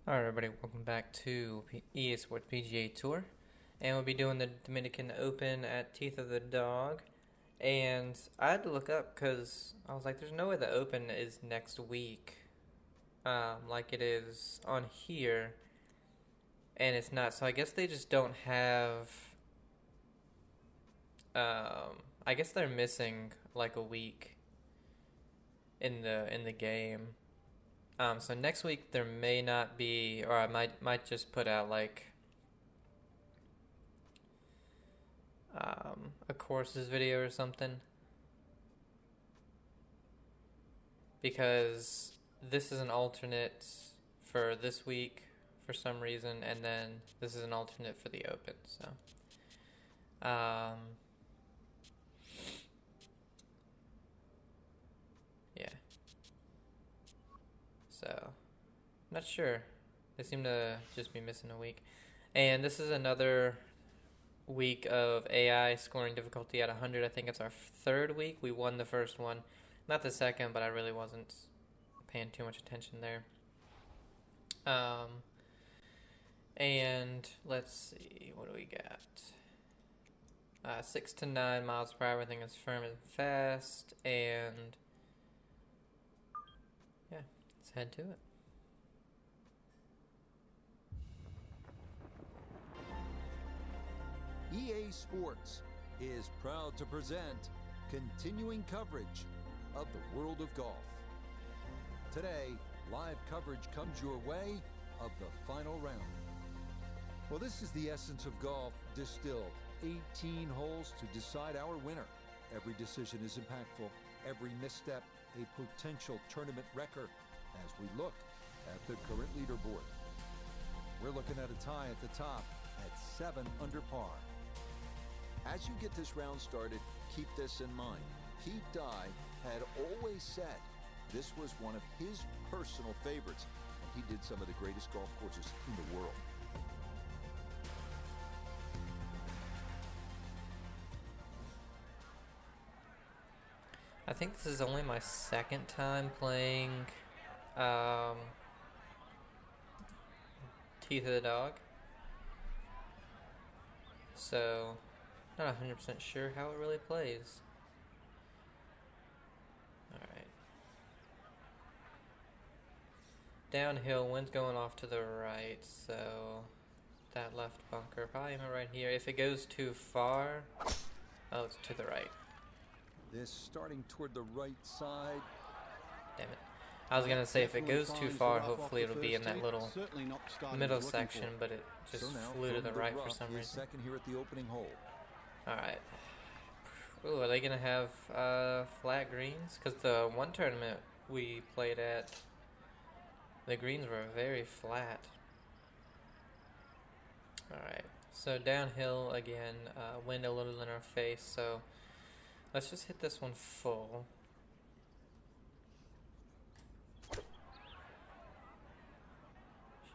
Alright everybody, welcome back to EA Sports PGA Tour. And we'll be doing the Dominican Open at Teeth of the Dog. And I had to look up because I was like, there's no way the Open is next week. Like it is on here. And it's not, so I guess they just don't have... I guess they're missing like a week in the game. So next week there may not be, or I might just put out like a courses video or something, because this is an alternate for this week for some reason, and then this is an alternate for the Open. So yeah. So, I'm not sure. They seem to just be missing a week. And this is another week of AI scoring difficulty at 100. I think it's our third week. We won the first one. Not the second, but I really wasn't paying too much attention there. And let's see, what do we got? 6 to 9 miles per hour. Everything is firm and fast. And yeah, let's head to it. EA Sports is proud to present continuing coverage of the world of golf. Today, live coverage comes your way of the final round. Well, this is the essence of golf distilled. 18 holes to decide our winner. Every decision is impactful. Every misstep, a potential tournament wrecker as we look at the current leaderboard. We're looking at a tie at the top at 7 under par. As you get this round started, keep this in mind. Pete Dye had always said this was one of his personal favorites, and he did some of the greatest golf courses in the world. I think this is only my second time playing Teeth of the Dog. So, not 100% sure how it really plays. Alright. Downhill, wind's going off to the right, so that left bunker, probably even right here. If it goes too far, oh, it's to the right. This starting toward the right side. Damn it. I was gonna say if it goes too far, hopefully it'll be in that little middle section, but it just flew to the right for some reason. Second here at the opening hole. Alright. Ooh, are they gonna have flat greens? Because the one tournament we played at, the greens were very flat. Alright, so downhill again, wind a little in our face, so let's just hit this one full. Should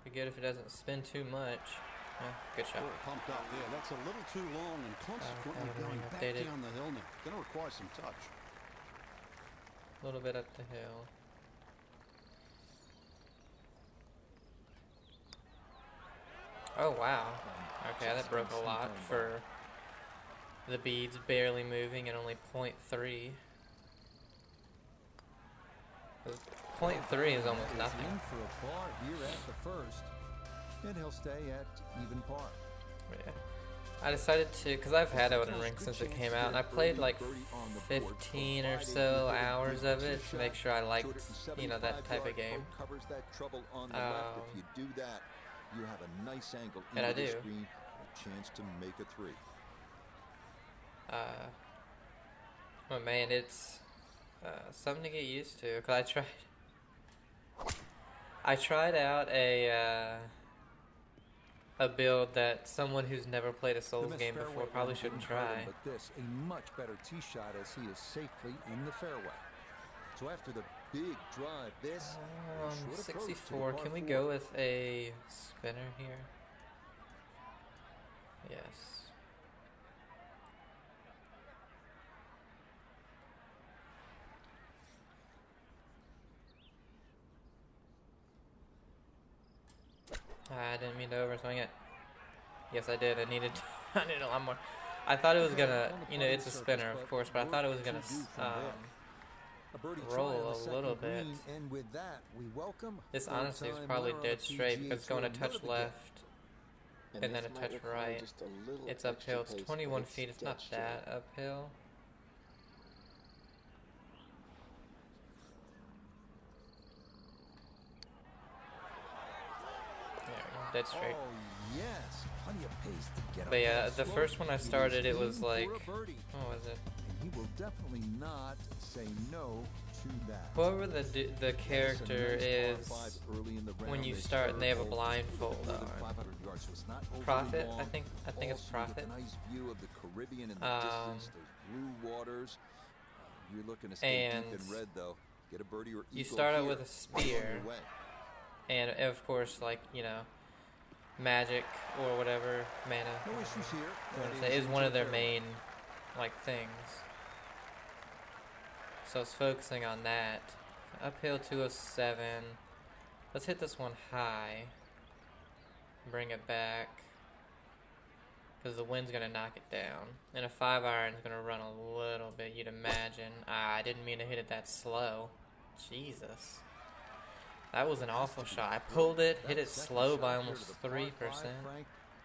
be good if it doesn't spin too much. Yeah, good shot. Pumped up there. That's a little too long and consequently going back down the hill now. Going to require some touch. A little bit up the hill. Oh wow. Okay, that broke a lot for the beads barely moving at only 0.3. 0.3 is almost nothing. In for a par here at the first, and he'll stay at even par. Yeah. I decided to, because I've had Elden Ring since it came out, and I played like 15 or so hours of it to make sure I liked, you know, that type of game. If you do that, you have a nice angle into the screen, a chance to make a 3. Oh man, it's something to get used to. Cause I tried out a build that someone who's never played a Souls game before probably shouldn't try. But this a much better tee shot as he is safely in the fairway. So after the big drive, this 64. Can we go with a spinner here? Yes. I didn't mean to overswing it. Yes, I did. I needed I needed a lot more. I thought it was gonna, you know, it's a spinner, of course, but I thought it was gonna A birdie try on roll the a second little bit. green, and with that, we welcome This third honestly is time probably winner on dead the straight PGA because it's going a Tour touch Motivate. left and then a touch right. It's uphill. It's 21 feet. It's not that uphill. There we go. Dead straight. Oh, yes. Plenty of pace to get But up yeah, that the slope. first one I started, it was aimed for like, a birdie, what was it? and he will definitely not say no to that. Whoever the character is when you start and they have a blindfold on. Prophet, I think it's Prophet. Nice view of the Caribbean in the distance, those blue waters. You're looking to stay deep in red though. Get a birdie or You eagle start out here. with a spear, and of course, like, you know, magic or whatever mana No issues here. you want to say is one of their main like things. So I was focusing on that. Uphill 207. Let's hit this one high. Bring it back. Because the wind's going to knock it down. And a 5-iron is going to run a little bit, you'd imagine. I didn't mean to hit it that slow. Jesus. That was an awful shot. I pulled it, hit it slow by almost 3%. Frank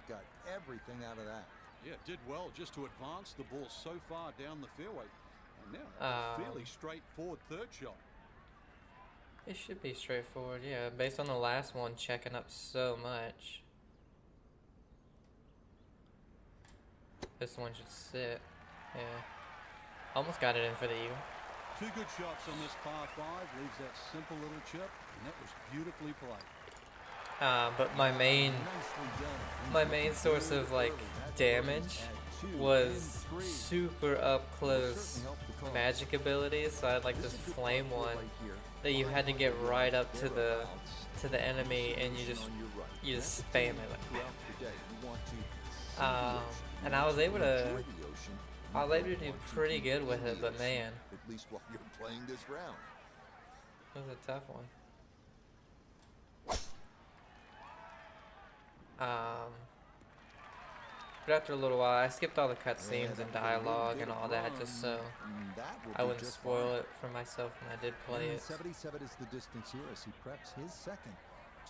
got everything out of that. Yeah, did well just to advance the ball so far down the fairway. And now a fairly straightforward third shot. It should be straightforward, yeah. Based on the last one checking up so much. This one should sit. Yeah. Almost got it in for the eagle. Two good shots on this par 5. Leaves that simple little chip. And that was beautifully played. But my main source of like damage was super up close magic abilities. So I had like this flame one that you had to get right up to the enemy and you just spam it like. And I was able to do pretty good with it, but man, At least while you're playing this round. it was a tough one. But after a little while, I skipped all the cutscenes and dialogue and all that just so I wouldn't spoil it for myself when I did play it. 77 is the distance here as he preps his second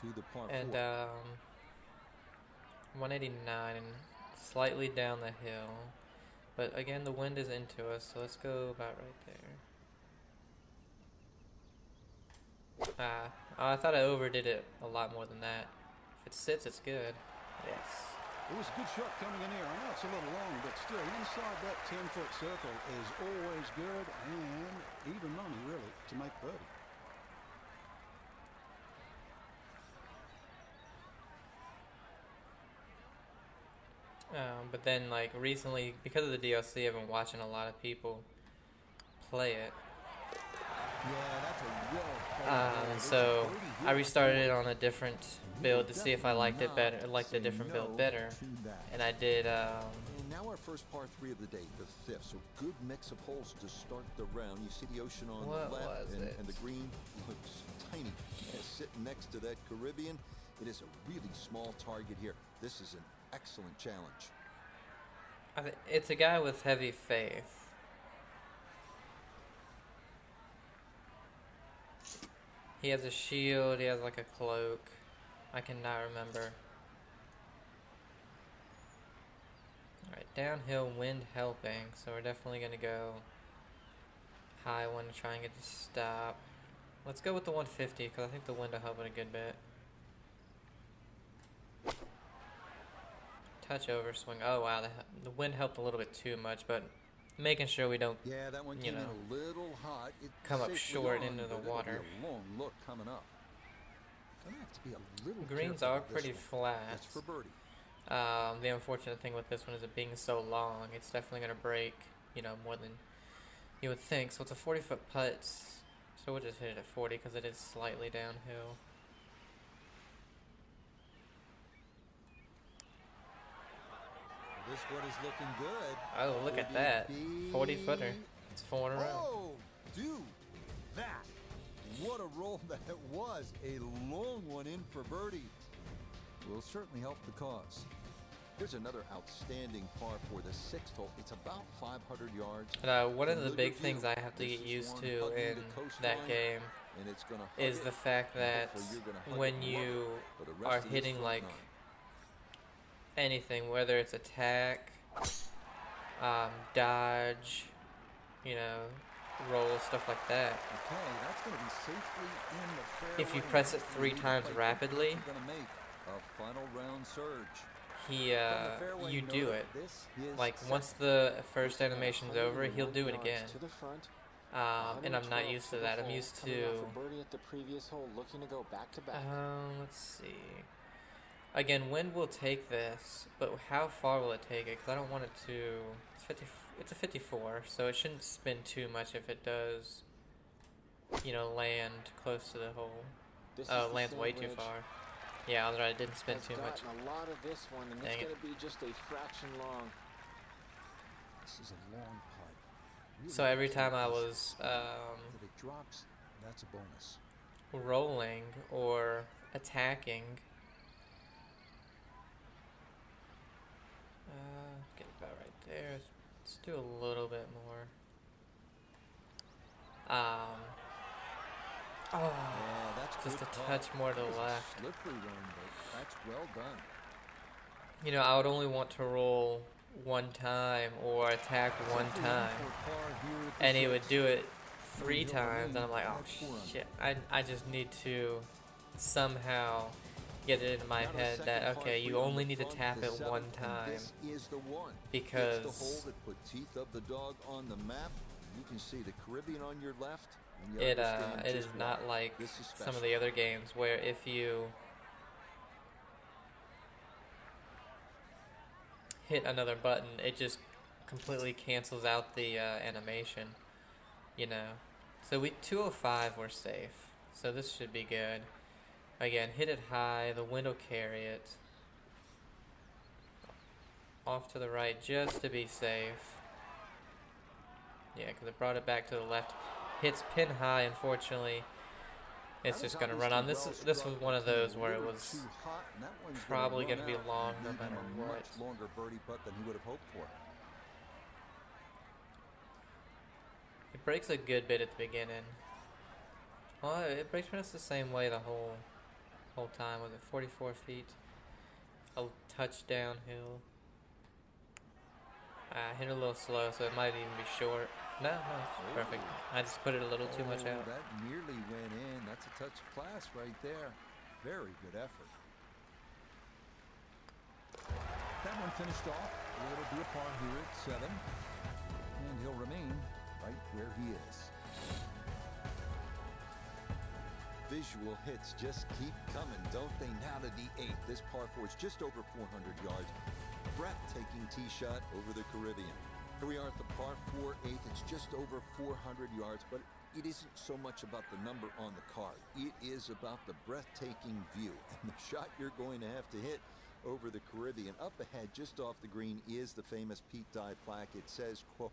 to the par 4. And 189 and slightly down the hill. But again, the wind is into us, so let's go about right there. I thought I overdid it a lot more than that. If it sits, it's good. Yes. It was a good shot coming in here. I know it's a little long, but still, inside that 10-foot circle is always good and even money, really, to make birdie. But then, like, recently, because of the DLC, I've been watching a lot of people play it. So I restarted it on a different build to see if I liked it better, liked the different build better, and I did. And now our first par 3 of the day, the 5th. So good mix of holes to start the round. You see the ocean on What the left, was and, it? and the green looks tiny. Sitting next to that Caribbean, it is a really small target here. This is an excellent challenge. It's a guy with heavy faith. He has a shield, he has like a cloak. I cannot remember. Alright, downhill, wind helping, so we're definitely going to go high one to try and get the stop. Let's go with the 150, because I think the wind will help it a good bit. Touch overswing. Oh wow, the wind helped a little bit too much, but making sure we don't, That one came in a little hot. come up short into the water. A long look coming up. Gonna have to be a little Greens careful are with this pretty one. flat. It's for birdie. The unfortunate thing with this one is it being so long, it's definitely going to break, you know, more than you would think. So it's a 40-foot putt, so we'll just hit it at 40 because it is slightly downhill. This one is looking good. Oh, look at that. 40-footer. It's 4 in a row. Oh, dude, that. What a roll that was. A long one in for birdie. will certainly help the cause. Here's another outstanding par for the 6th hole. It's about 500 yards. One of the big things I have to get used to in that game is the fact that when you are hitting like anything, whether it's attack, dodge, you know, roll, stuff like that. Okay, that's going to be safely in the fairway. If you press it 3 times rapidly, Going to make a final round surge. you do it. Like once the first animation's over, he'll do it again. And I'm not used to that. I'm used to. Let's see. Again, wind will take this, but how far will it take it? Because I don't want it to. It's a 54, so it shouldn't spin too much if it does. You know, land close to the hole. Oh, lands way too far. Yeah, I was right. It didn't spin too much. A lot of this one, and it's going to be just a fraction long. This is a long putt. Really So every time I was if it drops, that's a bonus. rolling or attacking, get about right there. Let's do a little bit more. Yeah, that's just good a call. touch more to the That was a left. Slippery one, but that's well done. You know, I would only want to roll 1 time or attack 1 time, and he would do it 3 times, and I'm like, oh shit, I just need to somehow get it into my head that, okay, you only need to tap it 1 time, This is the one. because It's the hole that put Teeth of the Dog on the map. You can see the Caribbean on your left. And you understand it is just not why. like This is some of special. the other games where if you hit another button, it just completely cancels out the animation, you know. So 205 we're safe, so this should be good. Again, hit it high, the wind will carry it. Off to the right just to be safe. Yeah, because it brought it back to the left. Hits pin high, unfortunately. It's just going to run on. This was one of those where it was probably going to be long no matter what. Much longer birdie putt than he would have hoped for. It breaks a good bit at the beginning. Well, it breaks pretty much the same way the whole time. Was it 44 feet? A touch downhill. I hit it a little slow, so it might even be short. No, it's perfect. I just put it a little too much out. That nearly went in. That's a touch of class right there. Very good effort. That one finished off. It'll be a par here at 7. And he'll remain right where he is. Visual hits just keep coming, don't they? Now to the 8th. This par 4 is just over 400 yards. Breathtaking tee shot over the Caribbean. Here we are at the par 4 8th. It's just over 400 yards, but it isn't so much about the number on the card. It is about the breathtaking view and the shot you're going to have to hit over the Caribbean. Up ahead, just off the green, is the famous Pete Dye plaque. It says, quote,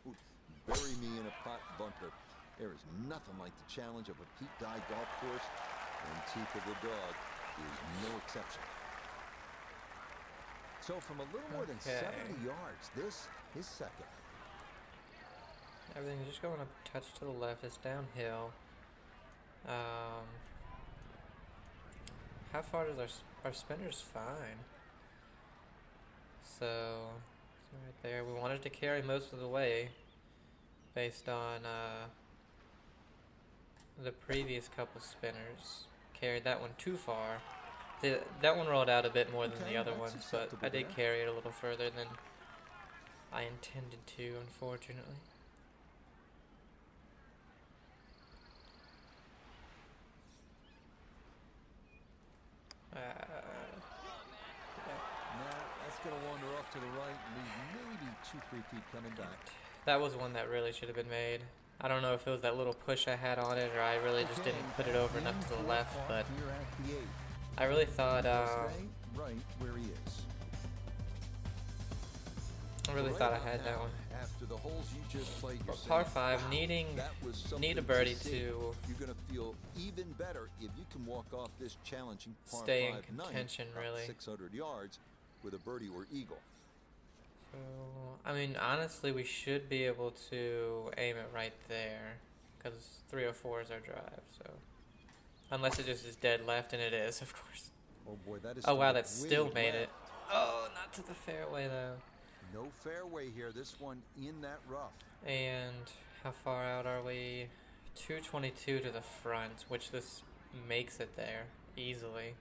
"Bury me in a pot bunker." There is nothing like the challenge of a Pete Dye golf course, and Teeth of the Dog is no exception. So from a little more than 70 yards, this is second. Everything's just going a touch to the left. It's downhill. How far does our spinner's fine? So right there. We wanted to carry most of the way, based on the previous couple spinners. Carried that one too far. That one rolled out a bit more than the other ones, but I did carry it a little further than I intended to, unfortunately. That's going to wander off to the right and leave maybe 2-3 feet coming back. That was one that really should have been made. I don't know if it was that little push I had on it, or I really just didn't put it over enough to the left, but I really thought, Right where he is. I really Right thought I about had that now, one. After the holes you just played, you're For par saying, 5, wow, that was need a something birdie see. to You're going to feel even better if you can walk off this challenging par stay in 5 contention, night really. 600 yards with a birdie or eagle. So, I mean, honestly, we should be able to aim it right there, because 304 is our drive, so. Unless it just is dead left, and it is, of course. Oh boy, that is. Oh wow, that way still made it. left. Oh, not to the fairway, though. No fairway here. This one in that rough. And how far out are we? 222 to the front, which this makes it there easily.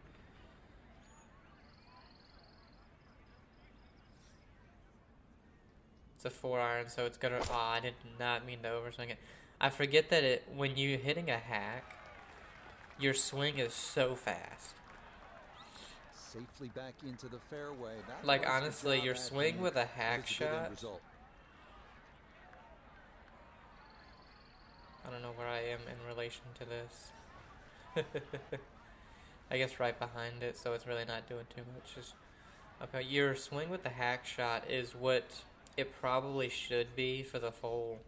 It's a 4-iron, so it's gonna. Oh, I did not mean to overswing it. I forget that when you're hitting a hack, your swing is so fast. Safely back into the fairway. That Like, was the honestly, job your at swing hand. with a That hack is a good end shot. result. I don't know where I am in relation to this. I guess right behind it, so it's really not doing too much. Just okay, your swing with the hack shot is what it probably should be for the full,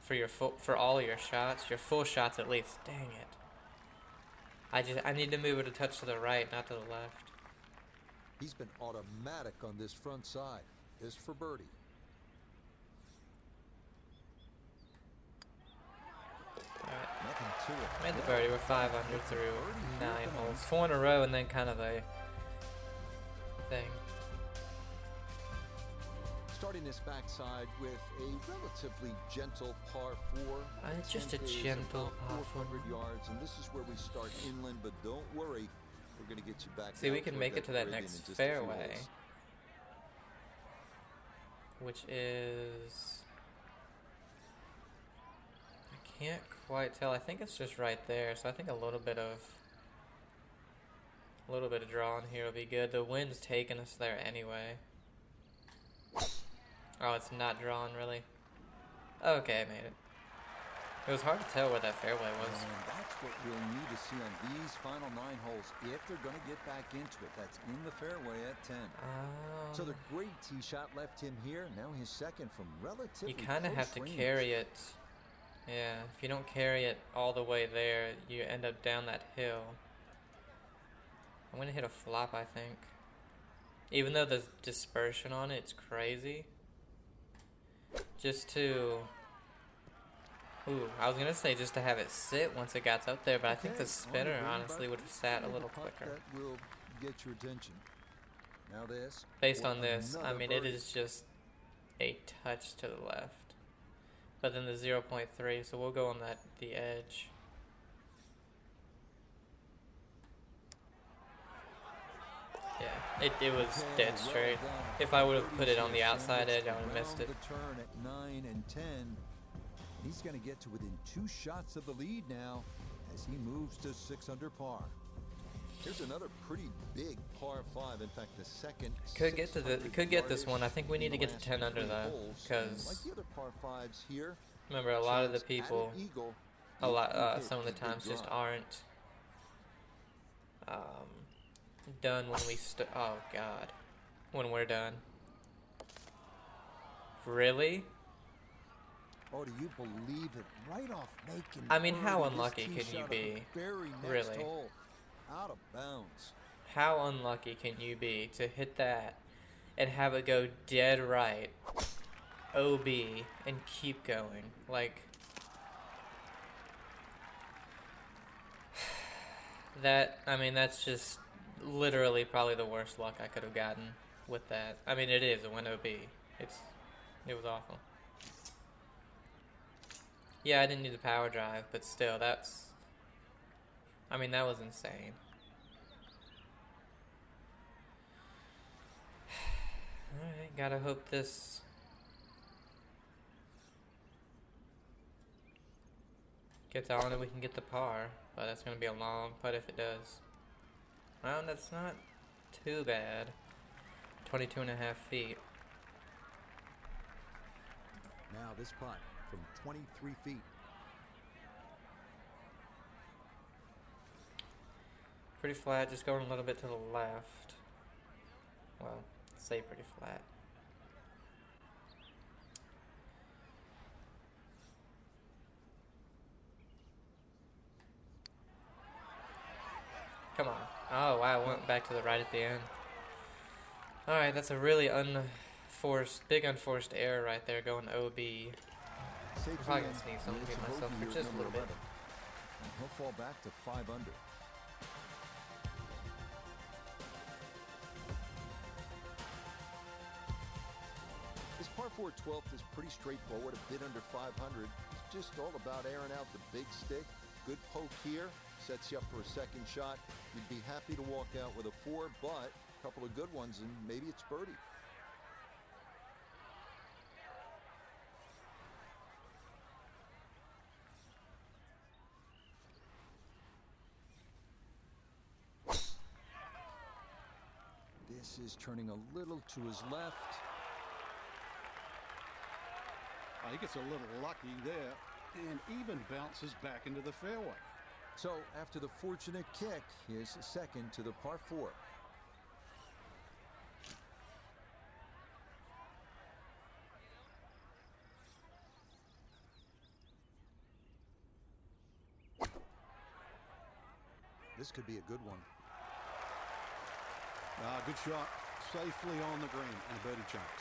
for all of your shots, your full shots at least. Dang it! I need to move it a touch to the right, not to the left. He's been automatic on this front side. This for birdie. Nothing to it. Made the birdie. We're 5 under through 9 holes, 4 in a row, and then kind of a thing. Starting this backside with a relatively gentle par 4. Just a 10th is gentle about par 4. 400 yards, and this is where we start inland. But don't worry, we're going to get you back. See, we out can toward make it to that Caribbean next in just a few fairway, holes. which is, I can't quite tell. I think it's just right there. So I think a little bit of draw in here will be good. The wind's taking us there anyway. Oh, it's not drawn really. Okay, I made it. It was hard to tell where that fairway was. And that's what we'll need to see on these final 9 holes if they're going to get back into it. That's in the fairway at 10. So the great tee shot left him here. Now his second from relatively You kind of have to range. carry it. Yeah, if you don't carry it all the way there, you end up down that hill. I'm going to hit a flop, I think. Even though there's dispersion on it, it's crazy. Just to... Ooh, I was going to say just to have it sit once it got up there, but I think the spinner honestly would have sat a little quicker. That will get your attention. Now this. Based on this, I another mean, it birdie. is just a touch to the left. But then the 0.3, so we'll go on the edge. Yeah, it was dead straight. If I would have put it on the outside edge, I would have missed it. The turn at 9 and 10. He's going to get to within 2 shots of the lead now as he moves to 6 under par. Here's another pretty big par 5. In fact, the second. Could get this one. I think we need to get to 10 under though, because like the other par 5s here, remember a lot of the people, eagle, some of the times just aren't done when we oh god, when we're done. Really? Oh, do you believe it? Right off making. I mean, how birdie. This unlucky tee can you shot at be? the very next Really? hole, out of bounds. How unlucky can you be to hit that and have it go dead right, OB, and keep going? Like, that, I mean, that's just literally probably the worst luck I could have gotten with that. I mean, it is a win OB. It was awful. Yeah, I didn't need the power drive, but still, that's, I mean, that was insane. Alright, gotta hope this gets on and we can get the par, but that's gonna be a long putt if it does. Well, that's not too bad. 22.5 feet. Now this putt from 23 feet. Pretty flat, just going a little bit to the left. Well, say pretty flat. Come on. Oh, wow. It went back to the right at the end. Alright, that's a really big unforced error right there going OB. I'm probably going to sneeze. I'm going to mute myself for just a little bit. And he'll fall back to 5 under. His par 4 12th is pretty straightforward, a bit under 500. It's just all about airing out the big stick. Good poke here, sets you up for a second shot. You'd be happy to walk out with a 4, but a couple of good ones, and maybe it's birdie. This is turning a little to his left. He gets a little lucky there and even bounces back into the fairway. So after the fortunate kick, here's second to the par 4. This could be a good one. Good shot. Safely on the green and a birdie chance.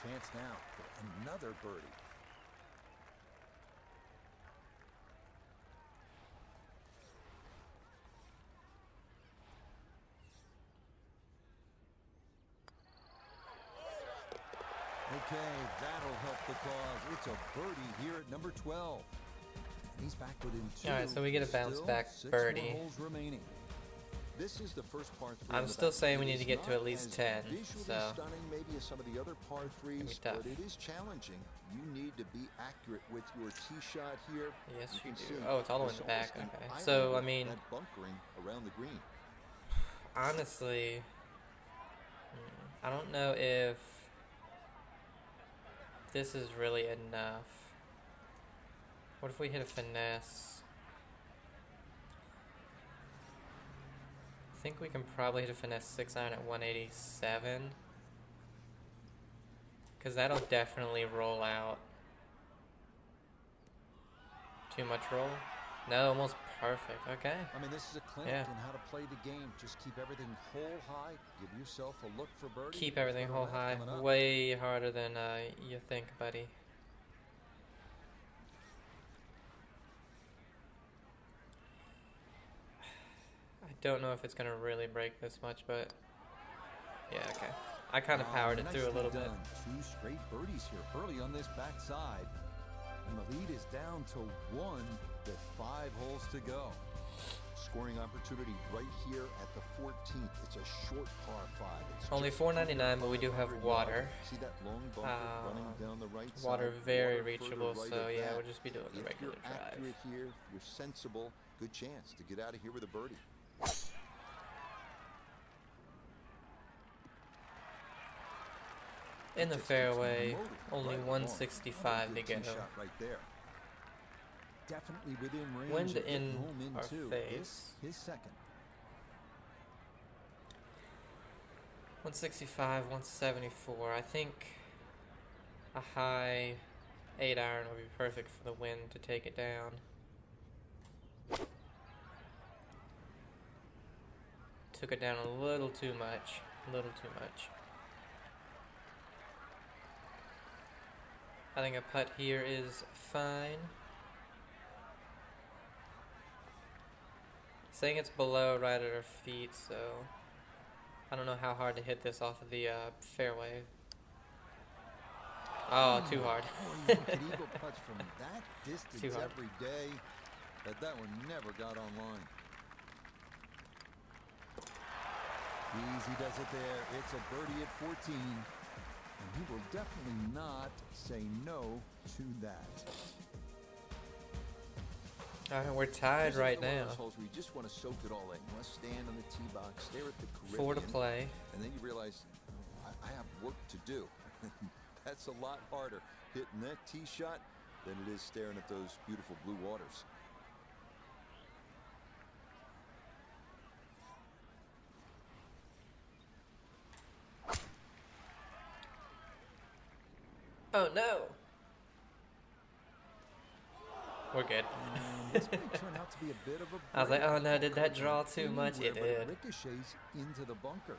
Chance now for another birdie. Okay, that'll help the cause. It's a birdie here at number 12. He's back within 2. All right, so we get a bounce back birdie. 6 more holes remaining. This is the first par 3. I'm still saying we need to get to at least 10. So Stunning maybe as some of the other par 3s, tough. but it is challenging. You need to be accurate with your tee shot here. yes, you can do. see Oh, it's all the way in it's the back. almost an Okay. So I island, mean, that bunkering around the green. honestly, I don't know if this is really enough. What if we hit a finesse? I think we can probably hit a finesse 6-iron at 187. Because that'll definitely roll out. Too much roll? No, almost perfect. Okay. I mean, this is a clinic Yeah. in how to play the game. Just keep everything hole high. Give yourself a look for birdie. Keep everything Further whole left high. coming up. Way harder than you think, buddy. I don't know if it's going to really break this much, but yeah, okay. I kind of powered it through a Nicely little bit. done. 2 straight birdies here early on this backside. And the lead is down to 1 with 5 holes to go. Scoring opportunity right here at the 14th. It's a short par 5. It's Only just $4.99, but we do have 100 water. yards. See that long bunker running down the right side? Water very Water reachable, further right so of yeah, that. we'll just be doing the If regular you're drive. accurate here, if you're sensible, good chance to get out of here with a birdie. In the Just keeps fairway, motoring only right along. 165 to What a good go. tee shot right there. Definitely within range. Wind of getting in home our into face. his second. 165, 174. I think a high 8-iron would be perfect for the wind to take it down. Took it down a little too much. A little too much. I think a putt here is fine. Saying it's below right at our feet, so I don't know how hard to hit this off of the fairway. Oh, too hard. You could eagle putts from that distance Too hard. every day, but that one never got online. Easy does it there. It's a birdie at 14. And he will definitely not say no to that. Alright, we're tied right This is one now. of those holes where you just want to soak it all in. You want to stand on the tee box, stare at the Caribbean. 4 to play. And then you realize, I have work to do. That's a lot harder hitting that tee shot than it is staring at those beautiful blue waters. Oh no! We're good. And This may turn out to be a bit of a I was like, break. oh no, did that Could draw go too much? It anywhere, but did. ricochets into the bunker.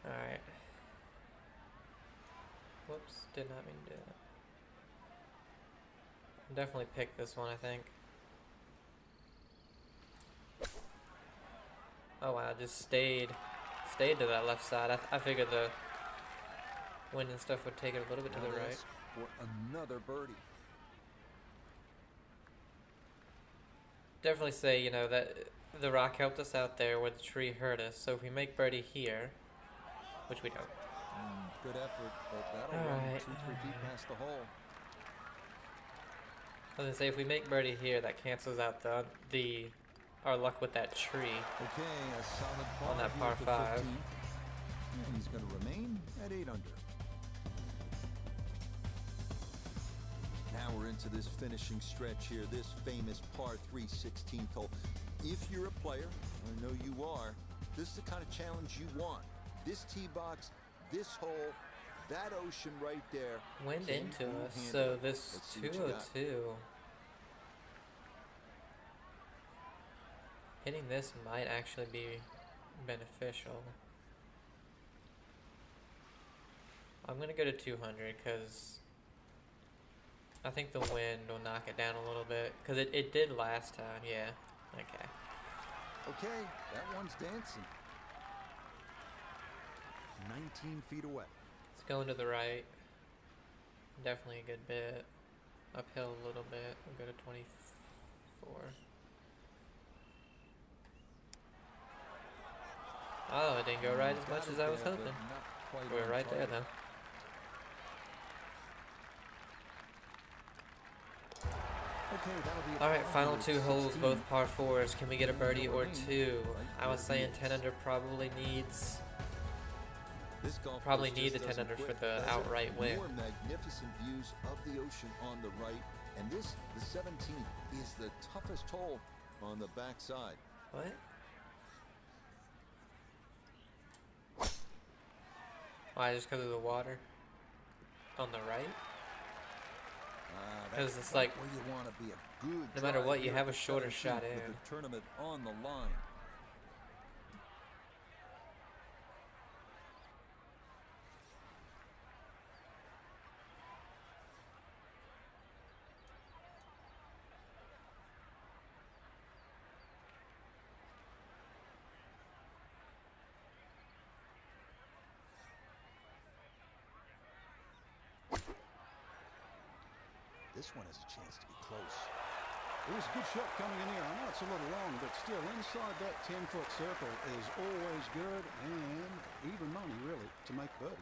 Alright. Whoops, did not mean to do that. Definitely pick this one, I think. Oh wow, just stayed to that left side. I figured the wind and stuff would take it a little bit to the right. For another birdie. Definitely say, you know, that the rock helped us out there where the tree hurt us. So if we make birdie here, which we don't. Good effort, but that'll run 2-3 feet past the hole. I was gonna say if we make birdie here, that cancels out our luck with that tree. Okay, a solid par On that here par at the 5. 15. And he's going to remain at 8 under. Now we're into this finishing stretch here, this famous par 3 16th hole. If you're a player, I know you are, this is the kind of challenge you want. This tee box, this hole, that ocean right there. Wind Can into you us, handle so it? this Let's see what you got. 202. Hitting this might actually be beneficial. I'm gonna go to 200 because I think the wind will knock it down a little bit. Because it did last time, yeah. Okay. Okay, that one's dancing. 19 feet away. It's going to the right. Definitely a good bit. Uphill a little bit. We'll go to 24. Oh, it didn't go right as much as I was hoping. We're right there though. Alright, final 2 holes, both par 4s. Can we get a birdie or 2? I was saying 10 under probably needs. Probably need the 10 under for the outright win. More magnificent views of the ocean on the right, and this, the 17th, is the toughest hole on the backside. What? Why, just because of the water? On the right? Because it's like, where you want to be a good no matter what, you drive have a here shorter at 17th shot with in. the tournament on the line. This one has a chance to be close. It was a good shot coming in here. I know it's a little long, but still inside that 10-foot circle is always good and even money, really, to make birdie.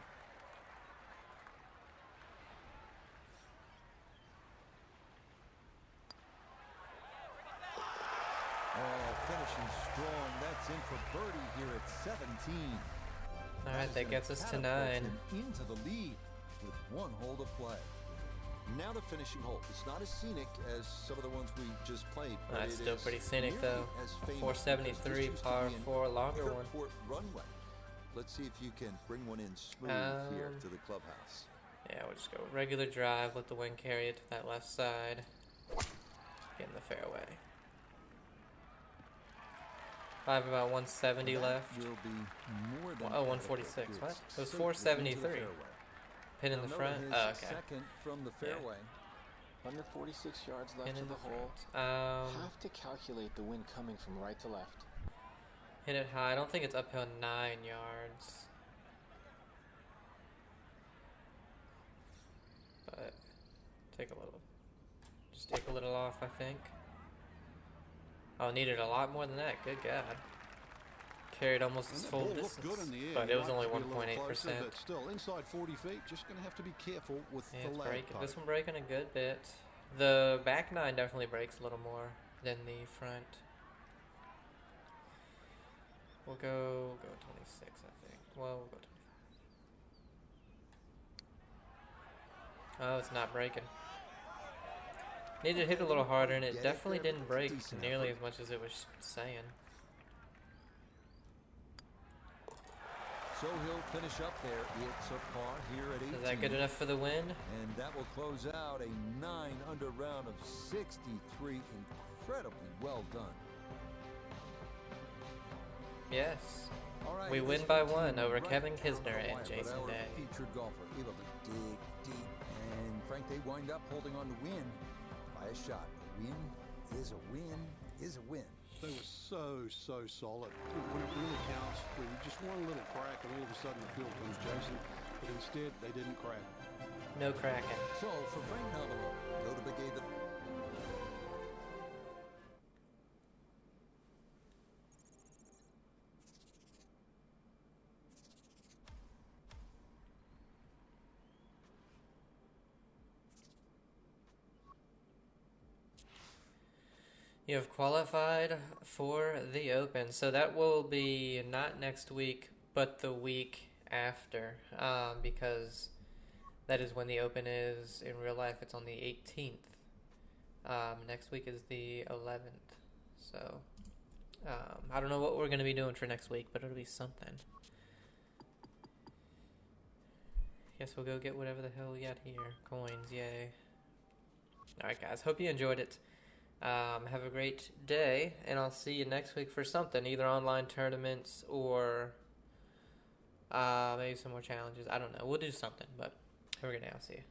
Oh, finishing strong. That's in for birdie here at 17. Alright, that gets us to 9. Into the lead with 1 hole to play. Now the finishing hole. It's not as scenic as some of the ones we just played. But That's it still is pretty scenic nearly though. as famous 473 because this used to par be an 4, longer one. airport runway. Let's see if you can bring one in smooth here to the clubhouse. Yeah, we'll just go regular drive, let the wind carry it to that left side. Get in the fairway. I have about 170 left. Will be more than Oh, 146. What? It was 473. Pin in the front? Oh, okay. Second from the fairway. Under 46 yards left Pin in of the the hole. front. Have to calculate the wind coming from right to left. Hit it high. I don't think it's uphill 9 yards. But just take a little off, I think. Oh, needed a lot more than that. Good God. Carried almost its full distance, but it was only 1.8%. But still, inside 40 feet, just going to have to be careful with Yeah, the lag. this one breaking a good bit. The back 9 definitely breaks a little more than the front. We'll go 26, I think. Well, we'll go 25. Oh, it's not breaking. Needed to hit a little harder, and it definitely didn't break nearly as much as it was saying. So he'll finish up there. It's a par here at 18. Is that good enough for the win? And that will close out a 9-under round of 63. Incredibly well done. Yes. All right, We this win by 15 one over right Kevin down Kisner the and wire, but Jason our Day. featured golfer able to dig deep, and Frank, they wind up holding on to win by a shot. A win is a win is a win. They were so solid. When it really counts, where you just one little crack and all of a sudden the field comes chasing. But instead, they didn't crack. No cracking. So for Frank Navalo, go to Big A. You have qualified for the Open, so that will be not next week, but the week after, because that is when the Open is in real life. It's on the 18th. Next week is the 11th, so I don't know what we're going to be doing for next week, but it'll be something. Guess we'll go get whatever the hell we got here. Coins, yay. Alright guys, hope you enjoyed it. Have a great day, and I'll see you next week for something, either online tournaments or maybe some more challenges. I don't know. We'll do something, but have a good day. I'll see you.